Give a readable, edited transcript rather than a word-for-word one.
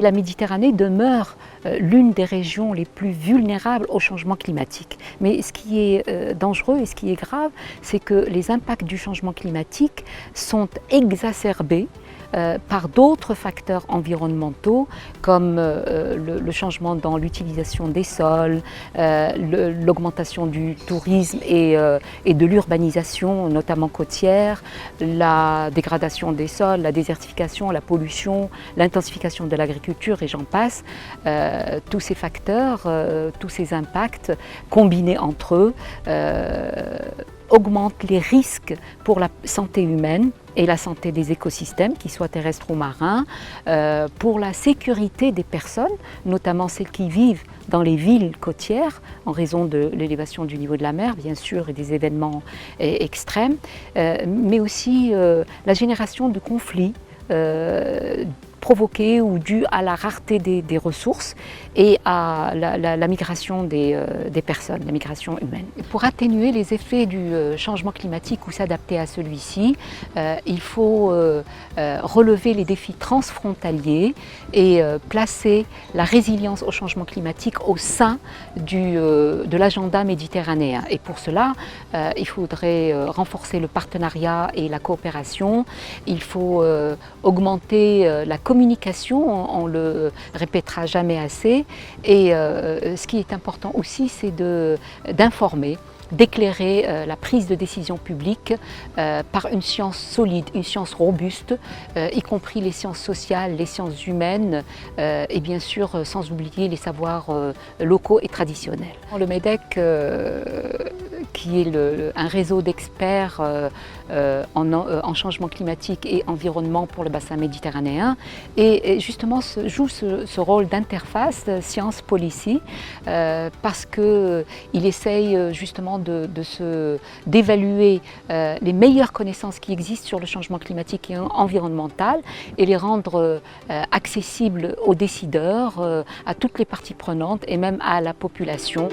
la Méditerranée demeure l'une des régions les plus vulnérables au changement climatique. Mais ce qui est dangereux et ce qui est grave, c'est que les impacts du changement climatique sont exacerbés par d'autres facteurs environnementaux comme le changement dans l'utilisation des sols, l'augmentation du tourisme et de l'urbanisation, notamment côtière, la dégradation des sols, la désertification, la pollution, l'intensification de l'agriculture et j'en passe. Tous ces facteurs, tous ces impacts combinés entre eux augmentent les risques pour la santé humaine et la santé des écosystèmes, qu'ils soient terrestres ou marins, pour la sécurité des personnes, notamment celles qui vivent dans les villes côtières, en raison de l'élévation du niveau de la mer, bien sûr, et des événements extrêmes, mais aussi la génération de conflits provoqués ou dus à la rareté des ressources et à la migration des personnes, la migration humaine. Pour atténuer les effets du changement climatique ou s'adapter à celui-ci, il faut relever les défis transfrontaliers et placer la résilience au changement climatique au sein de l'agenda méditerranéen. Et pour cela, il faudrait renforcer le partenariat et la coopération, il faut augmenter la communication, on le répétera jamais assez, et ce qui est important aussi, c'est d'informer, d'éclairer la prise de décision publique par une science solide, une science robuste, y compris les sciences sociales, les sciences humaines et bien sûr sans oublier les savoirs locaux et traditionnels. Le MEDEC, qui est un réseau d'experts en changement climatique et environnement pour le bassin méditerranéen, et justement joue ce rôle d'interface science-policy parce qu'il essaye justement d'évaluer les meilleures connaissances qui existent sur le changement climatique et environnemental et les rendre accessibles aux décideurs, à toutes les parties prenantes et même à la population.